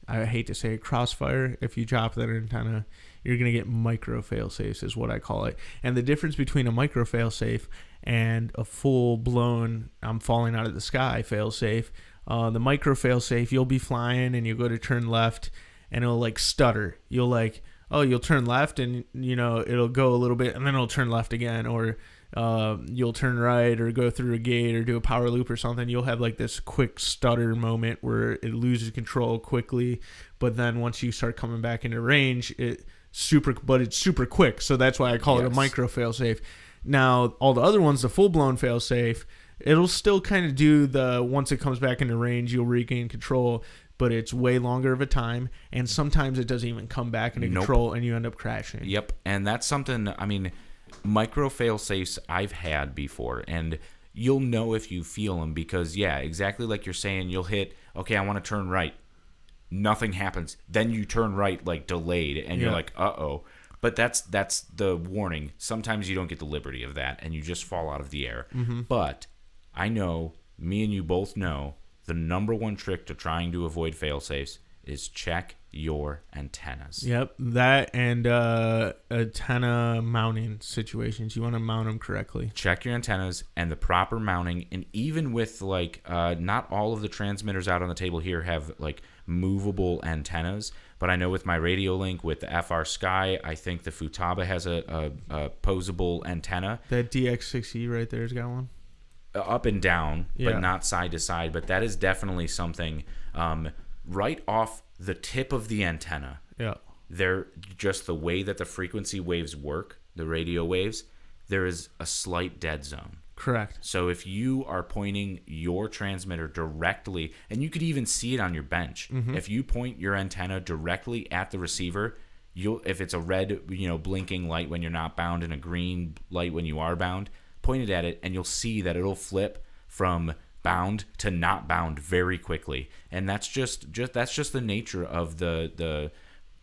I hate to say it, Crossfire, if you drop that antenna, you're going to get micro fail-safes is what I call it. And the difference between a micro fail-safe and a full-blown I'm falling out of the sky fail-safe, the micro fail-safe, you'll be flying and you go to turn left and it'll like stutter. You'll turn left and, it'll go a little bit and then it'll turn left again, or you'll turn right or go through a gate or do a power loop or something. You'll have like this quick stutter moment where it loses control quickly, but then once you start coming back into range, it's super quick. So that's why I call it a micro failsafe. Now, all the other ones, the full-blown failsafe, it'll still kind of do the, once it comes back into range, you'll regain control, but it's way longer of a time, and sometimes it doesn't even come back into control, and you end up crashing. Yep, and that's something, I mean, micro fail-safes I've had before, and you'll know if you feel them, because, yeah, exactly like you're saying, you'll hit, okay, I want to turn right. Nothing happens. Then you turn right, like delayed, and you're like, uh-oh. But that's the warning. Sometimes you don't get the liberty of that, and you just fall out of the air. Mm-hmm. But I know, me and you both know, the number one trick to trying to avoid fail-safes is check your antennas. Yep, that and antenna mounting situations. You want to mount them correctly. Check your antennas and the proper mounting. And even with, not all of the transmitters out on the table here have, movable antennas. But I know with my Radiolink, with the FR Sky, I think the Futaba has a posable antenna. That DX6E right there's got one. Up and down, but not side to side. But that is definitely something right off the tip of the antenna. Yeah. They're just the way that the frequency waves work, the radio waves, there is a slight dead zone. Correct. So if you are pointing your transmitter directly, and you could even see it on your bench, if you point your antenna directly at the receiver, if it's a red, blinking light when you're not bound and a green light when you are bound, point it at it, and you'll see that it'll flip from bound to not bound very quickly. And that's just the nature of the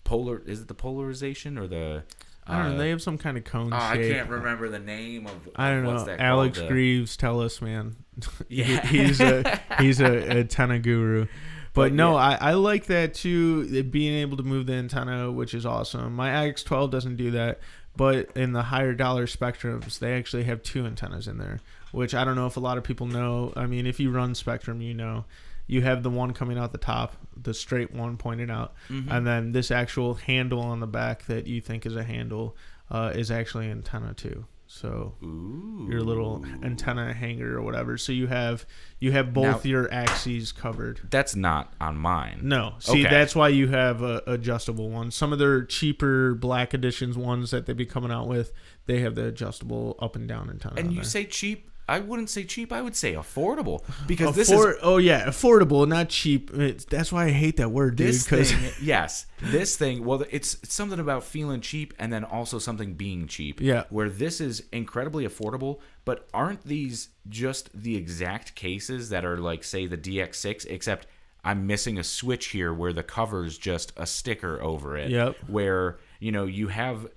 polar. Is it the polarization or the? I don't know. They have some kind of cone shape. I can't remember the name of. I don't know. Alex Greaves, tell us, man. Yeah, he's a antenna guru. But no, yeah. I like that too. Being able to move the antenna, which is awesome. My IX12 doesn't do that, but in the higher dollar Spectrums, they actually have 2 antennas in there, which I don't know if a lot of people know. I mean, if you run Spectrum, you have the one coming out the top, the straight one pointed out, and then this actual handle on the back that you think is a handle is actually an antenna too. So your little antenna hanger or whatever. So you have both your axes covered. That's not on mine. No. See, that's why you have adjustable ones. Some of their cheaper Black Editions ones that they've been coming out with, they have the adjustable up and down antenna. And you say cheap? I wouldn't say cheap. I would say affordable, because affordable, not cheap. That's why I hate that word, dude. This thing. Well, it's something about feeling cheap, and then also something being cheap. Yeah. Where this is incredibly affordable, but aren't these just the exact cases that are like, say, the DX6, except I'm missing a switch here where the cover's just a sticker over it. Yep. Where you have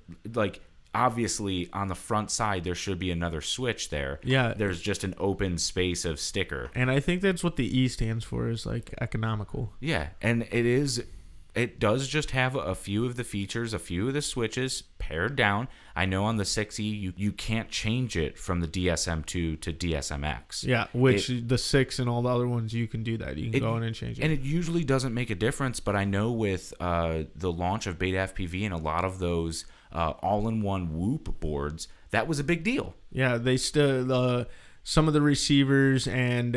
obviously, on the front side, there should be another switch there. Yeah. There's just an open space of sticker. And I think that's what the E stands for, is economical. Yeah, and it does just have a few of the features, a few of the switches pared down. I know on the 6E, you can't change it from the DSM-2 to DSM-X. Yeah, which the 6 and all the other ones, you can do that. You can go in and change it. And it usually doesn't make a difference, but I know with the launch of Beta FPV and a lot of those all-in-one Whoop boards, that was a big deal. Yeah, they still some of the receivers and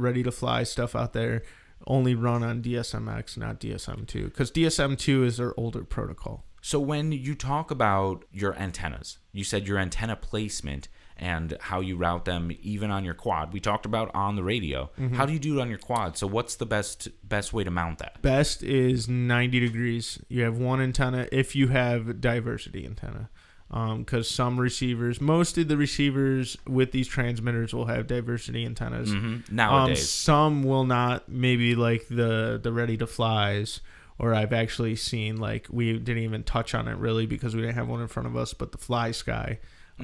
ready to fly stuff out there only run on DSM-X, not DSM-2, because DSM-2 is their older protocol. So when you talk about your antennas, you said your antenna placement, and how you route them even on your quad. We talked about on the radio. Mm-hmm. How do you do it on your quad? So what's the best way to mount that? Best is 90 degrees. You have one antenna if you have diversity antenna. Because some receivers, most of the receivers with these transmitters will have diversity antennas. Nowadays. Some will not, maybe like the Ready to Flies, or I've actually seen, like, we didn't even touch on it really because we didn't have one in front of us, but the Fly Sky.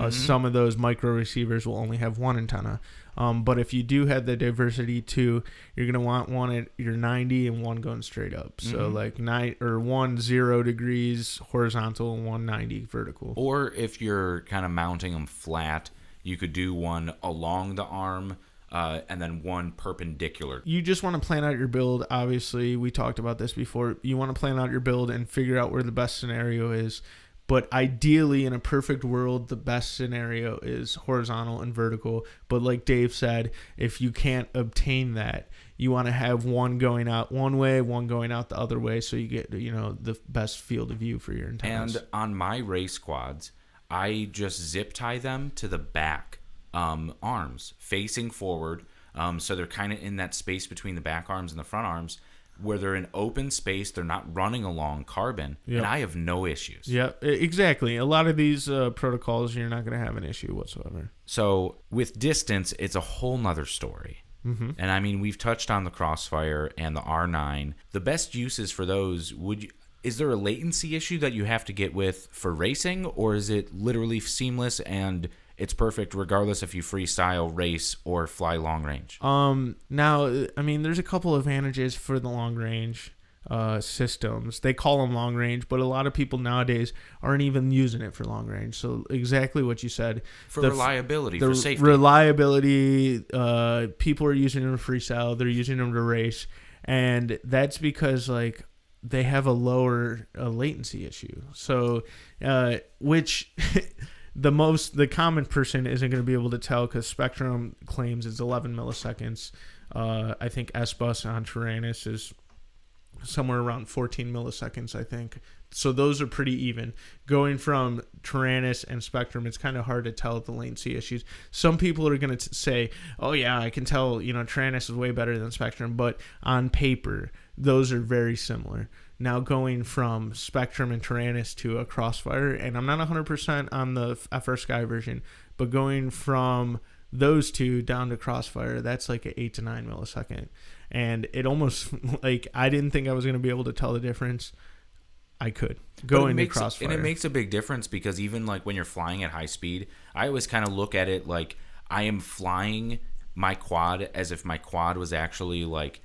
Some of those micro receivers will only have one antenna. But if you do have the diversity too, you're going to want one at your 90 and one going straight up. So like 0 degrees horizontal and 190 vertical. Or if you're kind of mounting them flat, you could do one along the arm and then one perpendicular. You just want to plan out your build. Obviously, we talked about this before. You want to plan out your build and figure out where the best scenario is. But ideally, in a perfect world, the best scenario is horizontal and vertical. But like Dave said, if you can't obtain that, you want to have one going out one way, one going out the other way, so you get, the best field of view for your antennas. And on my race quads, I just zip tie them to the back arms, facing forward. So they're kind of in that space between the back arms and the front arms, where they're in open space, they're not running along carbon, and I have no issues. Yeah, exactly. A lot of these protocols, you're not going to have an issue whatsoever. So with distance, it's a whole nother story. And I mean, we've touched on the Crossfire and the R9. The best uses for those, is there a latency issue that you have to get with for racing, or is it literally seamless and it's perfect regardless if you freestyle, race, or fly long range? Now, I mean, there's a couple of advantages for the long range systems. They call them long range, but a lot of people nowadays aren't even using it for long range. So exactly what you said. For reliability, for safety. Reliability, people are using them to freestyle. They're using them to race. And that's because, like, they have a lower latency issue. So, which... The common person isn't going to be able to tell, because Spectrum claims it's 11 milliseconds. I think S-Bus on Taranis is somewhere around 14 milliseconds, I think. So those are pretty even. Going from Taranis and Spectrum, it's kind of hard to tell the latency issues. Some people are going to say, oh yeah, I can tell, Taranis is way better than Spectrum, but on paper, those are very similar. Now going from Spectrum and Taranis to a Crossfire, and I'm not 100% on the FR Sky version, but going from those two down to Crossfire, that's like an 8 to 9 millisecond. And it almost, like, I didn't think I was going to be able to tell the difference. I could go into Crossfire. And it makes a big difference, because even like when you're flying at high speed, I always kind of look at it like I am flying my quad as if my quad was actually like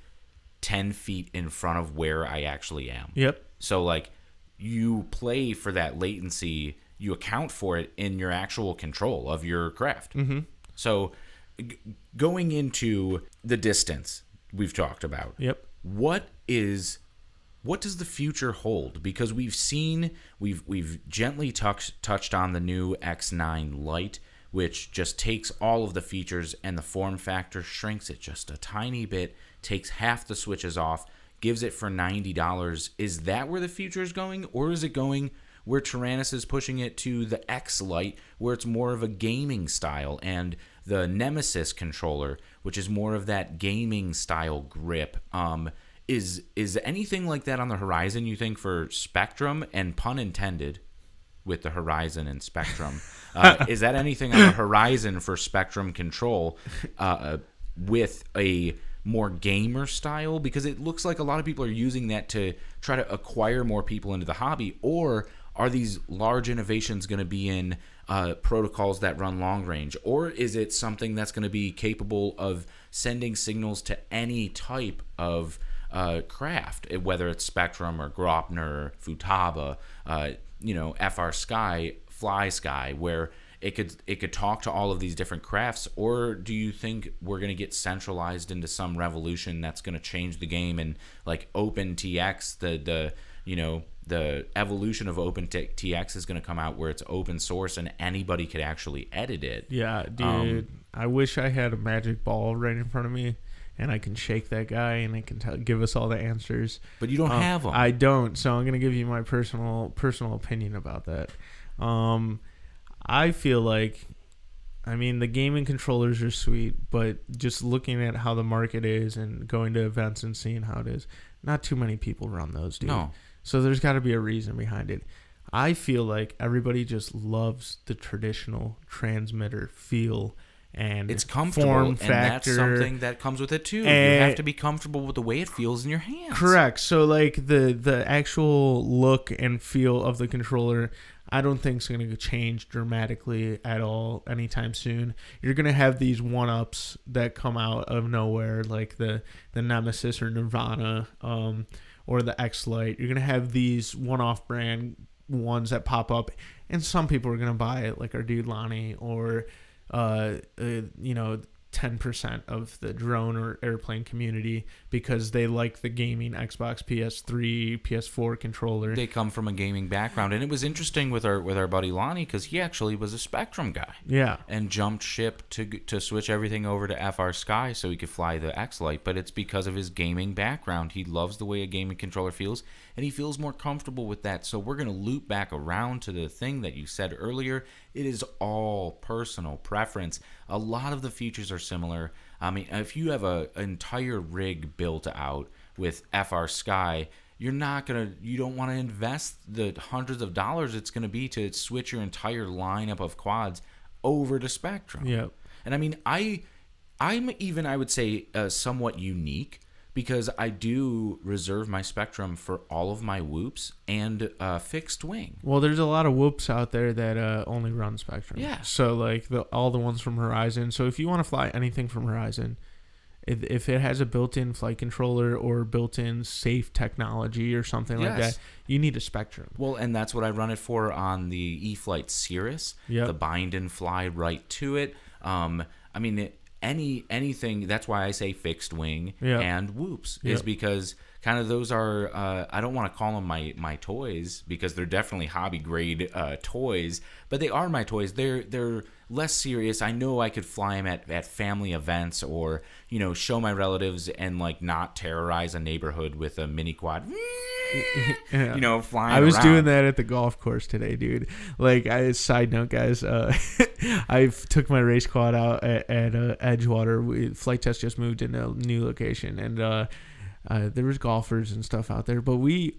10 feet in front of where I actually am. Yep. So like you play for that latency, you account for it in your actual control of your craft. So going into the distance we've talked about. Yep. What does the future hold? Because we've gently touched on the new X9 Lite, which just takes all of the features and the form factor, shrinks it just a tiny bit, takes half the switches off, gives it for $90. Is that where the future is going? Or is it going where Taranis is pushing it to the X Lite, where it's more of a gaming style, and the Nemesis controller, which is more of that gaming style grip? Is anything like that on the horizon, you think, for Spectrum? And pun intended with the Horizon and Spectrum. Is that anything on the horizon for Spectrum control with a more gamer style? Because it looks like a lot of people are using that to try to acquire more people into the hobby. Or are these large innovations going to be in protocols that run long range? Or is it something that's going to be capable of sending signals to any type of craft, whether it's Spectrum or Graupner, Futaba, FR Sky, Fly Sky, where it could talk to all of these different crafts? Or do you think we're going to get centralized into some revolution that's going to change the game, and like OpenTX, the evolution of OpenTX is going to come out where it's open source and anybody could actually edit it? Yeah, dude. I wish I had a magic ball right in front of me and I can shake that guy and it can give us all the answers. But you don't have them. I don't, so I'm going to give you my personal opinion about that. I feel like I mean, the gaming controllers are sweet, but just looking at how the market is and going to events and seeing how it is, not too many people run those, dude. No. So there's got to be a reason behind it. I feel like everybody just loves the traditional transmitter feel and it's comfortable, form factor. and that's something that comes with it too. You have to be comfortable with the way it feels in your hands. Correct. So like the actual look and feel of the controller, I don't think it's going to change dramatically at all anytime soon. You're going to have these one-ups that come out of nowhere, like the Nemesis or Nirvana, or the X-Lite. You're going to have these one-off brand ones that pop up, and some people are going to buy it, like our dude Lonnie, or 10% of the drone or airplane community because they like the gaming Xbox, PS3, PS4 controller. They come from a gaming background, and it was interesting with our buddy Lonnie because he actually was a Spectrum guy. Yeah, and jumped ship to switch everything over to FR Sky so he could fly the X-Lite. But it's because of his gaming background. He loves the way a gaming controller feels, and he feels more comfortable with that. So we're gonna loop back around to the thing that you said earlier. It is all personal preference. A lot of the features are similar. I mean, if you have an entire rig built out with FR Sky, you don't want to invest the hundreds of dollars it's going to be to switch your entire lineup of quads over to Spectrum. Yep. And I mean, I'm even, I would say, somewhat unique because I do reserve my Spectrum for all of my whoops and fixed wing. Well, there's a lot of whoops out there that only run Spectrum. Yeah. So like all the ones from Horizon. So if you want to fly anything from Horizon, if it has a built-in flight controller or built-in safe technology or something like that, you need a Spectrum. Well, and that's what I run it for on the E-Flight Cirrus. Yep. The bind and fly right to it. I mean, anything. That's why I say fixed wing and whoops is because kind of those are. I don't want to call them my toys because they're definitely hobby grade toys, but they are my toys. They're less serious. I know I could fly them at family events or show my relatives and like not terrorize a neighborhood with a mini quad. Flying. I was around. doing that at the golf course today, dude. Like, side note, guys, I took my race quad out at Edgewater. Flight Test just moved in a new location, and there was golfers and stuff out there, but we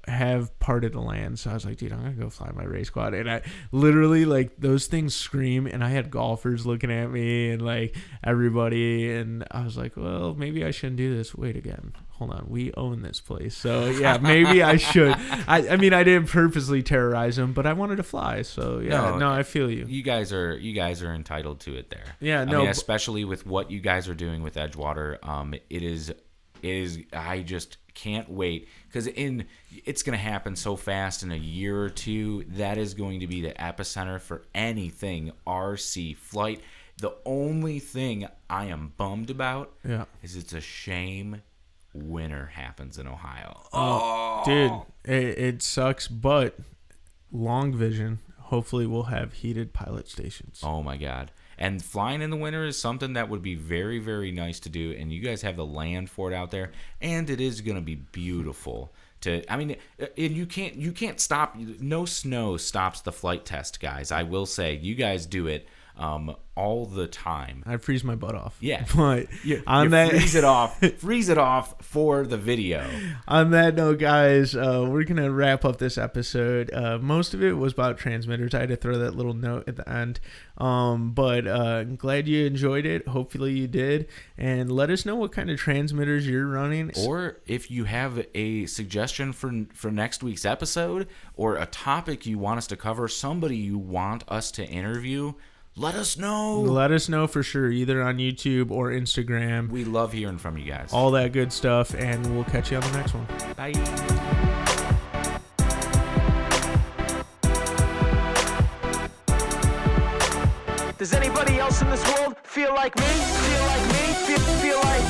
have part of the land. So I was like, dude, I'm gonna go fly my race quad, and I literally those things scream, and I had golfers looking at me and like everybody, and I was like, well, maybe I shouldn't do this. Wait again. Hold on, we own this place, so yeah, maybe I should. I mean, I didn't purposely terrorize them, but I wanted to fly, so yeah. No, I feel you. You guys are entitled to it there. Yeah, I mean, especially with what you guys are doing with Edgewater. It is. I just can't wait because it's going to happen so fast in a year or two. That is going to be the epicenter for anything RC flight. The only thing I am bummed about is it's a shame winter happens in Ohio. Oh, dude, it sucks, but Long Vision hopefully will have heated pilot stations. Oh my God. And flying in the winter is something that would be very, very nice to do, and you guys have the land for it out there, and it is going to be beautiful. And you can't stop. No snow stops the flight test, guys. I will say, you guys do it all the time. I freeze my butt off. Yeah, but freeze it off for the video. On that note, guys, we're gonna wrap up this episode. Most of it was about transmitters. I had to throw that little note at the end. But I'm glad you enjoyed it. Hopefully you did, and let us know what kind of transmitters you're running, or if you have a suggestion for next week's episode, or a topic you want us to cover, somebody you want us to interview. Let us know. Let us know for sure, either on YouTube or Instagram. We love hearing from you guys. All that good stuff, and we'll catch you on the next one. Bye. Does anybody else in this world feel like me? Feel like me? Feel like